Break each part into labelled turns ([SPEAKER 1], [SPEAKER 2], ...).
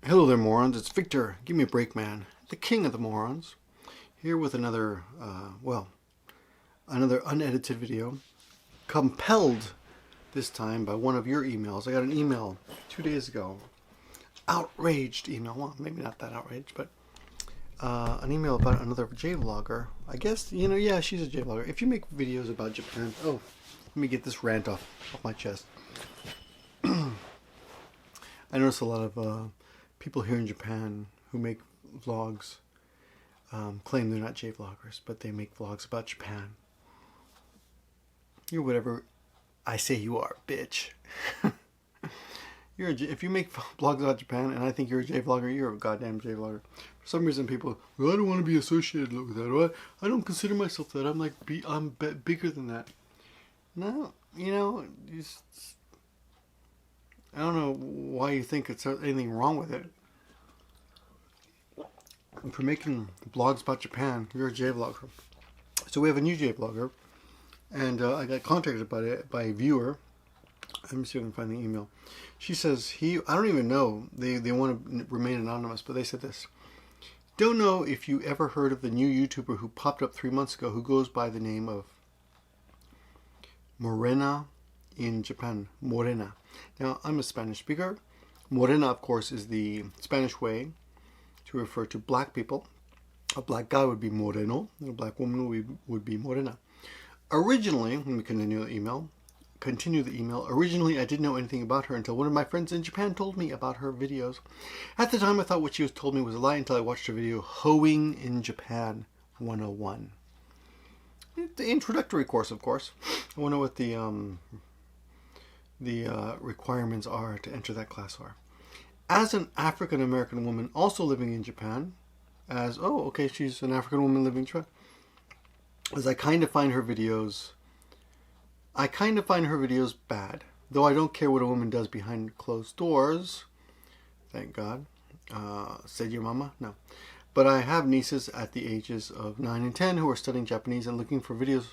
[SPEAKER 1] Hello there, morons. It's Victor, Give Me a Break Man, the king of the morons, here with another, another unedited video, compelled this time by one of your emails. I got an email 2 days ago, outraged email, well, maybe not that outraged, but an email about another J-vlogger. I guess, yeah, she's a J-vlogger. If you make videos about Japan, let me get this rant off my chest. I notice a lot of people here in Japan who make vlogs claim they're not J-vloggers, but they make vlogs about Japan. You're whatever I say you are, bitch. If you make vlogs about Japan and I think you're a J-vlogger, you're a goddamn J-vlogger. For some reason people, well, I don't want to be associated with that. I don't consider myself that. I'm bigger than that. No, I don't know why you think it's anything wrong with it. And for making vlogs about Japan, you're a J-vlogger. So we have a new J-vlogger, and I got contacted by a viewer. Let me see if I can find the email. She says, I don't even know, they want to remain anonymous, but they said this. Don't know if you ever heard of the new YouTuber who popped up 3 months ago who goes by the name of Morena in Japan. Morena. Now, I'm a Spanish speaker. Morena, of course, is the Spanish way to refer to black people. A black guy would be moreno, and a black woman would be morena. Originally, let me continue the email. Originally, I didn't know anything about her until one of my friends in Japan told me about her videos. At the time, I thought what she was told me was a lie until I watched her video, Hoeing in Japan 101. The introductory course, of course. I wonder what the requirements are to enter that class are. As an African-American woman also living in Japan, she's an African woman living in Japan, as I kind of find her videos bad, though I don't care what a woman does behind closed doors, thank God. Said your mama? No. But I have nieces at the ages of 9 and 10 who are studying Japanese and looking for videos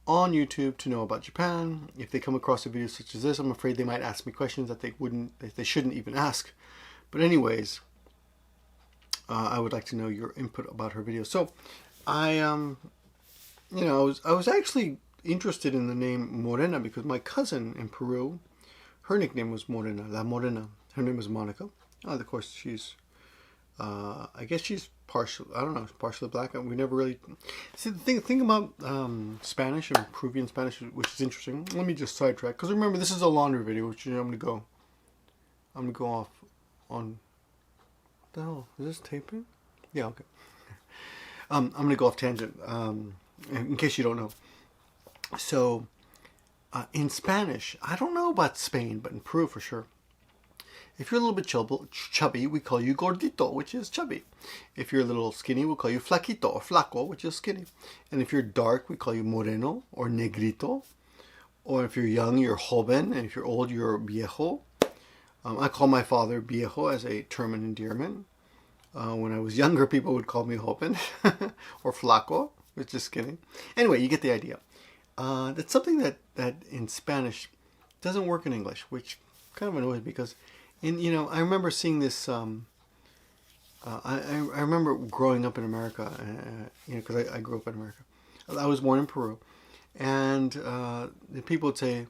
[SPEAKER 1] on YouTube to know about Japan. If they come across a video such as this, I'm afraid they might ask me questions that they shouldn't even ask. But anyways, I would like to know your input about her video. So I was actually interested in the name Morena because my cousin in Peru, her nickname was Morena, La Morena. Her name was Monica. Of course, she's I guess she's partially black. We never really see the thing about Spanish and Peruvian Spanish, which is interesting. Let me just sidetrack because remember this is a laundry video, which I'm gonna go off on. What the hell is this taping? Yeah, okay. I'm gonna go off tangent. In case you don't know, so in Spanish, I don't know about Spain, but in Peru for sure. If you're a little bit chubby, we call you gordito, which is chubby. If you're a little skinny, we'll call you flaquito or flaco, which is skinny. And if you're dark, we call you moreno or negrito. Or if you're young, you're joven. And if you're old, you're viejo. I call my father viejo as a term of endearment. When I was younger, people would call me joven or flaco, which is skinny. Anyway, you get the idea. That's something that in Spanish doesn't work in English, which kind of annoys me because I remember seeing this, I remember growing up in America, because I grew up in America. I was born in Peru, and the people would say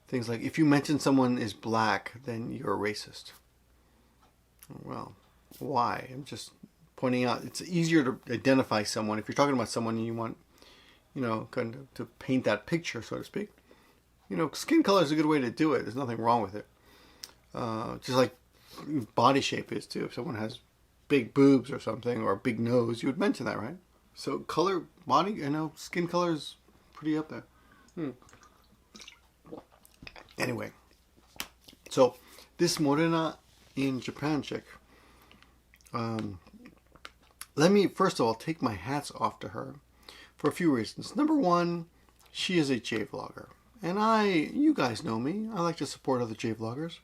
[SPEAKER 1] things like, if you mention someone is black, then you're a racist. Well, why? I'm just pointing out, it's easier to identify someone. If you're talking about someone and you want, kind of to paint that picture, so to speak. Skin color is a good way to do it. There's nothing wrong with it. Just like body shape is too. If someone has big boobs or something or a big nose, you would mention that, right? So color, body, skin color is pretty up there. Anyway, so this Morena in Japan chick, let me first of all take my hats off to her for a few reasons. Number one, she is a J-vlogger, and you guys know me. I like to support other J-vloggers.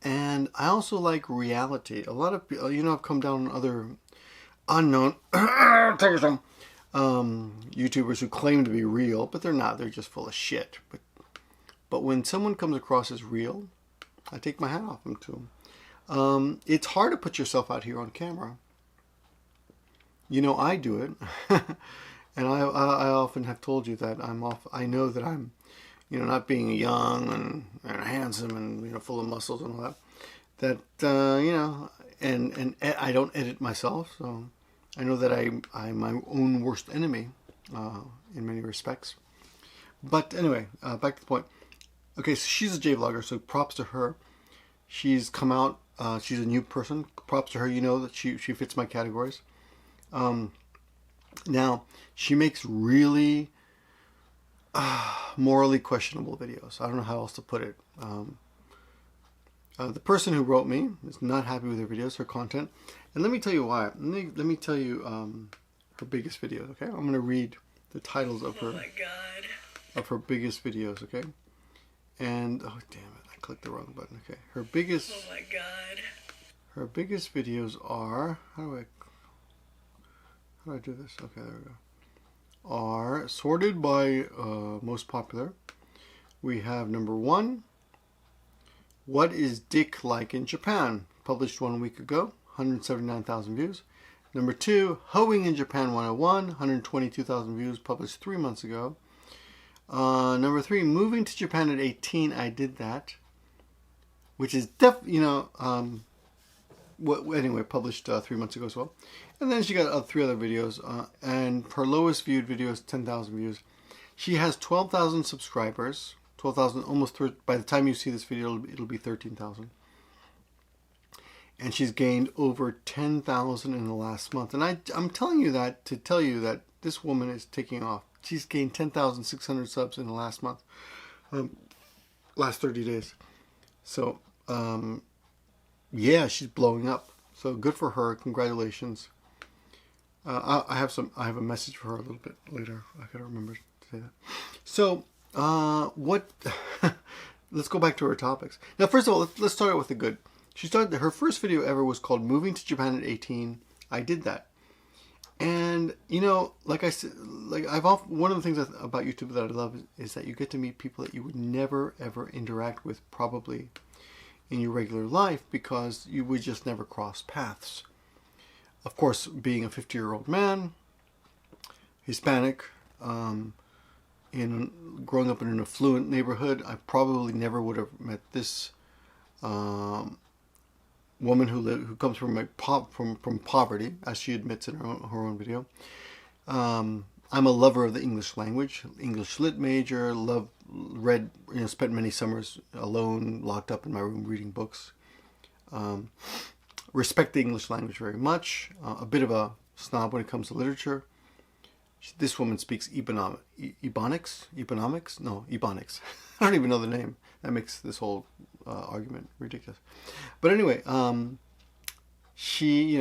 [SPEAKER 1] And I also like reality. A lot of people, I've come down on other unknown YouTubers who claim to be real, but they're not. They're just full of shit. But when someone comes across as real, I take my hat off them to them. It's hard to put yourself out here on camera. You know, I do it. And I often have told you that I know that I'm, you know, not being young and handsome and, you know, full of muscles and all that, you know, and I don't edit myself. So I know that I'm my own worst enemy in many respects. But anyway, back to the point. Okay, so she's a J vlogger, so props to her. She's come out. She's a new person. Props to her. You know that she fits my categories. Now she makes really morally questionable videos. I don't know how else to put it. The person who wrote me is not happy with her videos, her content, and let me tell you why. Let me tell you her biggest videos. Okay, I'm gonna read the titles of her. Oh my God. Of her biggest videos. Okay, and oh damn it, I clicked the wrong button. Okay, her biggest. Oh my God. Her biggest videos are how do I do this? Okay, there we go. Are sorted by most popular. We have number 1. What is dick like in Japan? Published 1 week ago, 179,000 views. Number 2, Hoeing in Japan 101, 122,000 views, published 3 months ago. Number 3, Moving to Japan at 18, I did that. Which is you know, anyway, published 3 months ago as well. And then she got 3 other videos, and her lowest viewed video is 10,000 views. She has 12,000 subscribers, 12,000, almost, by the time you see this video, it'll be 13,000. And she's gained over 10,000 in the last month. And I'm telling you that to tell you that this woman is taking off. She's gained 10,600 subs in the last month, last 30 days. So, yeah, she's blowing up. So good for her. Congratulations. I have a message for her a little bit later. I gotta remember to say that. So let's go back to her topics. Now, first of all, let's start out with the good. Her first video ever was called Moving to Japan at 18. I did that. And, you know, like I said, one of the things about YouTube that I love is that you get to meet people that you would never, ever interact with probably in your regular life because you would just never cross paths. Of course, being a 50-year-old man, Hispanic, growing up in an affluent neighborhood, I probably never would have met this woman who comes from poverty, as she admits in her own video. I'm a lover of the English language, English lit major, spent many summers alone, locked up in my room reading books. Respect the English language very much. A bit of a snob when it comes to literature. This woman speaks Ebonics. No, Ebonics. I don't even know the name. That makes this whole argument ridiculous. But anyway, she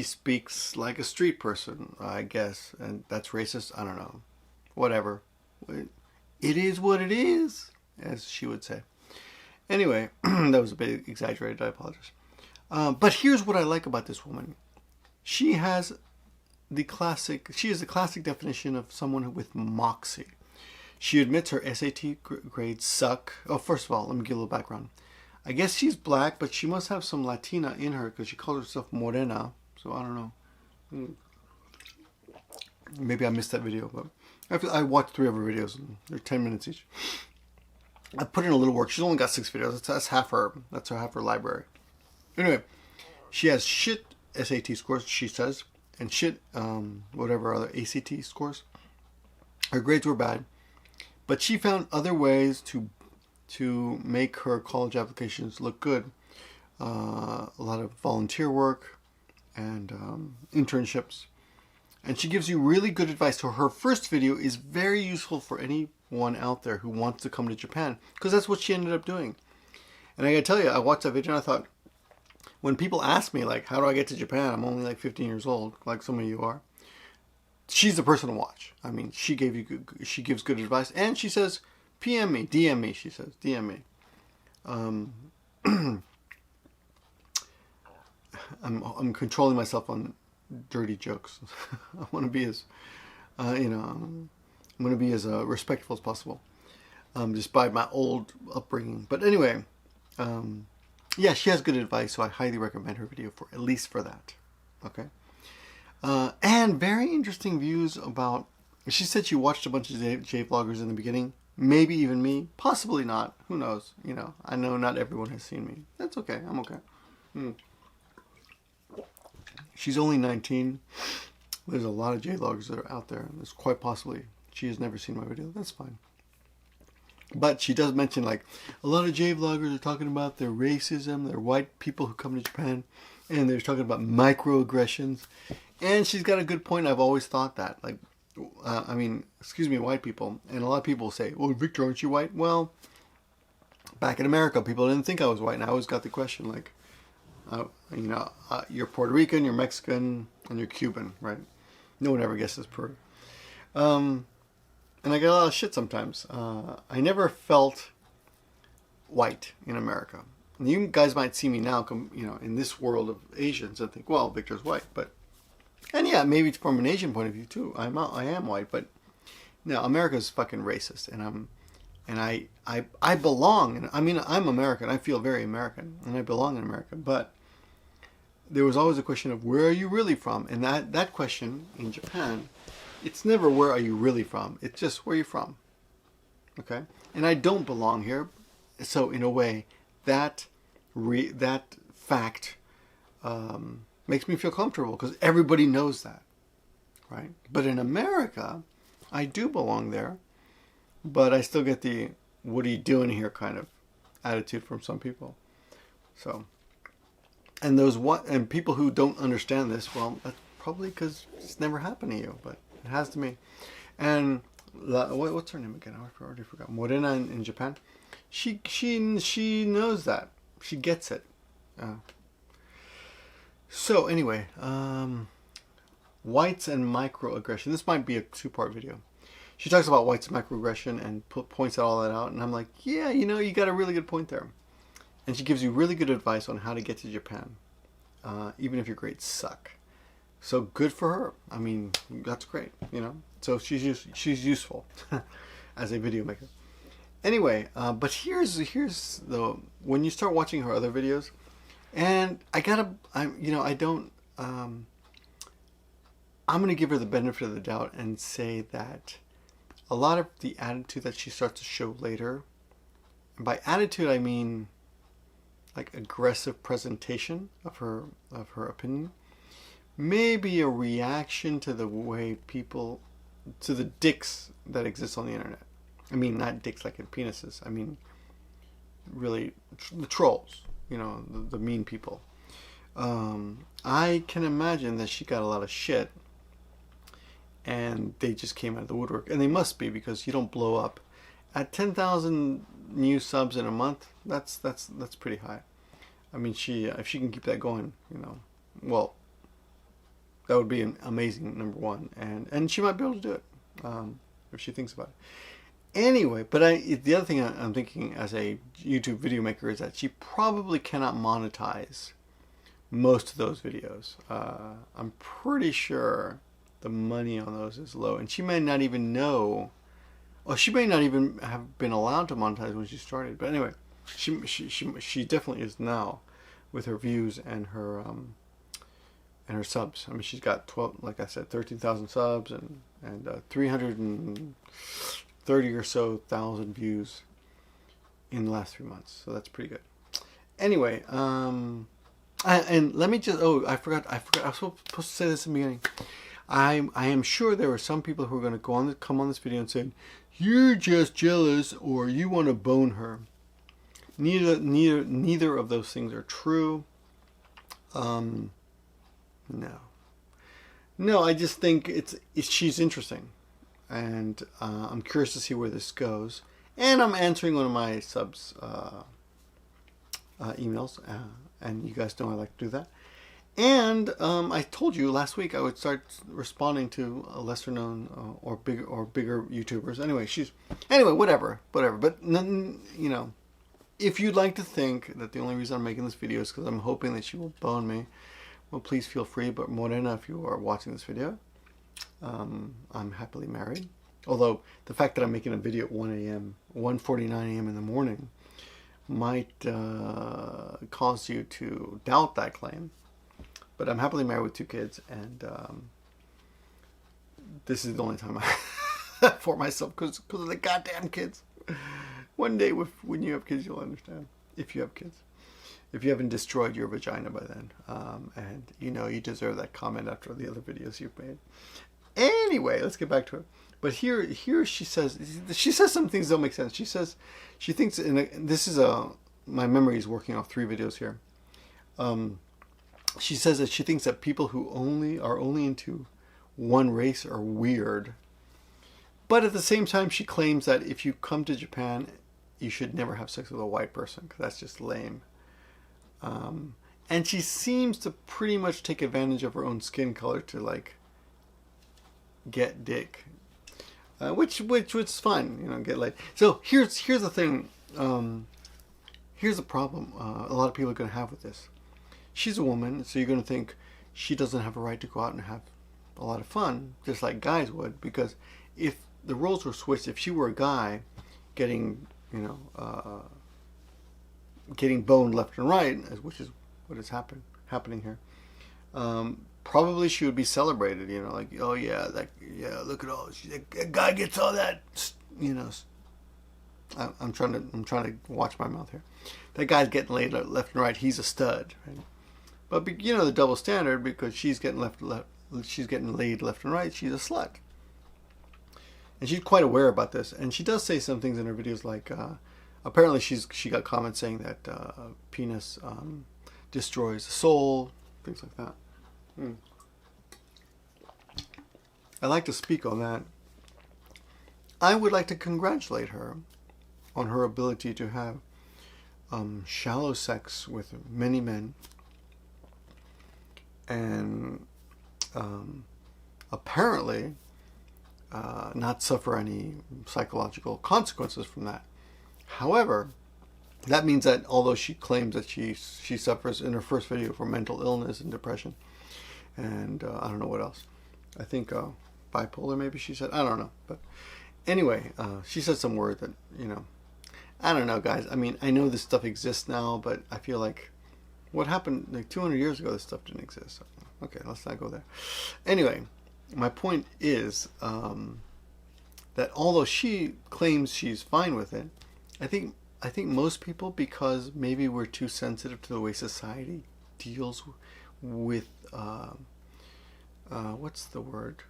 [SPEAKER 1] speaks like a street person, I guess, and that's racist. I don't know. Whatever. It is what it is, as she would say. Anyway, that was a bit exaggerated. I apologize. But here's what I like about this woman. She is the classic definition of someone with moxie. She admits her SAT grades suck. Oh, first of all, let me give a little background. I guess she's black, but she must have some Latina in her because she calls herself Morena. So I don't know. Maybe I missed that video, but I watched 3 of her videos and they're 10 minutes each. I put in a little work. She's only got 6 videos. That's half her library. Anyway, she has shit SAT scores, she says, and shit whatever other ACT scores. Her grades were bad, but she found other ways to make her college applications look good. A lot of volunteer work and internships. And she gives you really good advice. So her first video is very useful for anyone out there who wants to come to Japan, because that's what she ended up doing. And I gotta tell you, I watched that video and I thought, when people ask me, like, how do I get to Japan? I'm only like 15 years old, like some of you are. She's the person to watch. I mean, she gives good advice, and she says, PM me, DM me, she says, DM me. I'm controlling myself on dirty jokes. I want to be as, I'm going to be as respectful as possible, despite my old upbringing. But anyway, yeah, she has good advice, so I highly recommend her video for at least for that. Okay. And very interesting views about. She said she watched a bunch of J vloggers in the beginning. Maybe even me. Possibly not. Who knows? You know, I know not everyone has seen me. That's okay. I'm okay. She's only 19. There's a lot of J vloggers that are out there. There's quite possibly she has never seen my video. That's fine. But she does mention, like, a lot of J vloggers are talking about their racism, their white people who come to Japan, and they're talking about microaggressions. And she's got a good point. I've always thought that. Like, I mean, excuse me, white people. And a lot of people say, well, Victor, aren't you white? Well, back in America, people didn't think I was white. And I always got the question, like, you know, you're Puerto Rican, you're Mexican, and you're Cuban, right? No one ever guesses Puerto. And I get a lot of shit sometimes. I never felt white in America. And you guys might see me now, you know, in this world of Asians and think, well, Victor's white. But, and yeah, maybe it's from an Asian point of view too. I am white, but no, America's fucking racist, and I belong. And I mean, I'm American. I feel very American, and I belong in America. But there was always a question of where are you really from, and that question in Japan. It's never where are you really from. It's just where you're from. Okay? And I don't belong here. So in a way, that fact makes me feel comfortable because everybody knows that. Right? But in America, I do belong there. But I still get the what are you doing here kind of attitude from some people. So, and people who don't understand this, well, that's probably because it's never happened to you. But it has to me. And what's her name again? I already forgot. Morena in Japan. She knows that. She gets it. So anyway, whites and microaggression. This might be a two-part video. She talks about whites and microaggression and points all that out. And I'm like, yeah, you know, you got a really good point there. And she gives you really good advice on how to get to Japan, even if your grades suck. So good for her. I mean, that's great, you know. So she's useful as a video maker. Anyway, but here's the when you start watching her other videos, and I'm gonna give her the benefit of the doubt and say that a lot of the attitude that she starts to show later, and by attitude I mean like aggressive presentation of her opinion, maybe a reaction to the way people, to the dicks that exist on the internet. I mean, not dicks like in penises. I mean, really, the trolls, you know, the mean people. I can imagine that she got a lot of shit and they just came out of the woodwork. And they must be, because you don't blow up. At 10,000 new subs in a month, that's pretty high. I mean, if she can keep that going, you know, well, that would be an amazing number one, and she might be able to do it if she thinks about it. Anyway, but the other thing I'm thinking as a YouTube video maker is that she probably cannot monetize most of those videos. I'm pretty sure the money on those is low, and she may not even know, or she may not even have been allowed to monetize when she started. But anyway, she definitely is now with her views and her subs. I mean, she's got 12, like I said, 13,000 subs and 330 or so thousand views in the last 3 months. So that's pretty good. Anyway, and let me just, I forgot. I was supposed to say this in the beginning. I am sure there are some people who are going to come on this video and say, you're just jealous or you want to bone her. Neither of those things are true. No, I just think she's interesting, and I'm curious to see where this goes. And I'm answering one of my subs emails, and you guys know I like to do that. And I told you last week I would start responding to lesser known or bigger YouTubers. Anyway, whatever. But you know, if you'd like to think that the only reason I'm making this video is because I'm hoping that she will bone me, well, please feel free. But Morena, if you are watching this video, I'm happily married. Although the fact that I'm making a video at 1:49 a.m. in the morning might cause you to doubt that claim. But I'm happily married with 2 kids, and this is the only time I for myself because of the goddamn kids. One day, when you have kids, you'll understand. If you have kids, if you haven't destroyed your vagina by then, and you know you deserve that comment after the other videos you've made. Anyway, let's get back to it. But here she says some things that don't make sense. She says she thinks my memory is working off 3 videos here. She says that she thinks that people who are only into one race are weird. But at the same time, she claims that if you come to Japan, you should never have sex with a white person because that's just lame. And she seems to pretty much take advantage of her own skin color to like get dick, which is fun, you know, get laid. So here's the thing. Here's the problem. A lot of people are going to have with this. She's a woman, so you're going to think she doesn't have a right to go out and have a lot of fun, just like guys would. Because if the roles were switched, if she were a guy getting, you know, getting boned left and right, which is what is happening here, probably she would be celebrated. You know, like, oh yeah, look at all that guy gets all that, you know. I'm trying to watch my mouth here. That guy's getting laid left and right. He's a stud, right? But you know the double standard, because she's getting laid left and right. She's a slut, and she's quite aware about this. And she does say some things in her videos, like apparently she got comments saying that penis destroys the soul, things like that. I'd like to speak on that. I would like to congratulate her on her ability to have shallow sex with many men, and apparently not suffer any psychological consequences from that. However, that means that although she claims that she suffers in her first video from mental illness and depression, and I don't know what else. I think bipolar, maybe she said. I don't know. But anyway, she said some word that, you know, I don't know, guys. I mean, I know this stuff exists now, but I feel like what happened like 200 years ago, this stuff didn't exist. So, okay, let's not go there. Anyway, my point is that although she claims she's fine with it, I think most people, because maybe we're too sensitive to the way society deals with what's the word?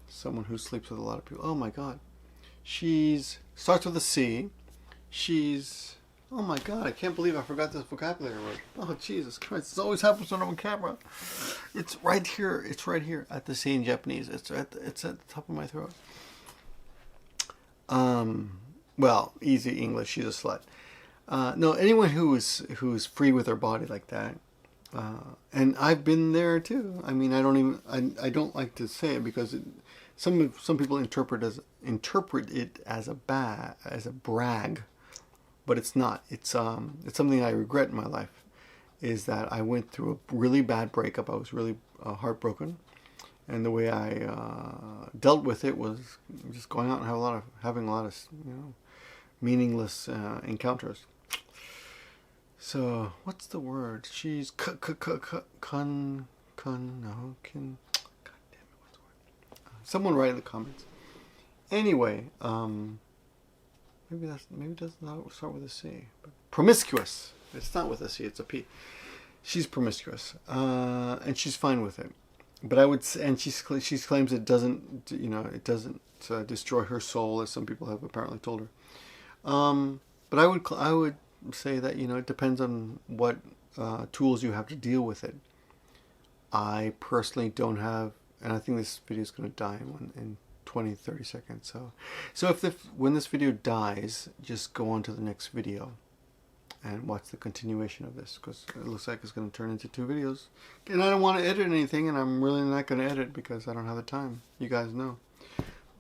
[SPEAKER 1] Someone who sleeps with a lot of people. Oh my God, starts with a C. Oh my God, I can't believe I forgot this vocabulary word. Oh Jesus Christ, this always happens when I'm on camera. It's right here. It's right here at the C in Japanese. It's at the top of my throat. Well, easy English. She's a slut. No, anyone who is free with their body like that. And I've been there too. I mean, I don't like to say it because some people interpret it as a brag, but it's not. It's something I regret in my life, is that I went through a really bad breakup. I was really heartbroken, and the way I dealt with it was just going out and having a lot of you know, meaningless encounters. So what's the word? She's God damn it, what's the word? Someone write in the comments. Anyway, maybe it does not start with a C. But promiscuous. It's not with a C. It's a P. She's promiscuous, and she's fine with it. But she claims it doesn't, you know, it doesn't destroy her soul, as some people have apparently told her. But I would say that, you know, it depends on what tools you have to deal with it. I personally don't have, and I think this video is going to die in 20-30 seconds. So when this video dies, just go on to the next video and watch the continuation of this, because it looks like it's going to turn into 2 videos. And I don't want to edit anything, and I'm really not going to edit because I don't have the time. You guys know,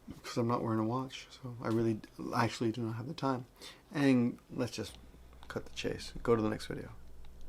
[SPEAKER 1] because I'm not wearing a watch, so I really actually do not have the time. And let's just cut the chase. Go to the next video.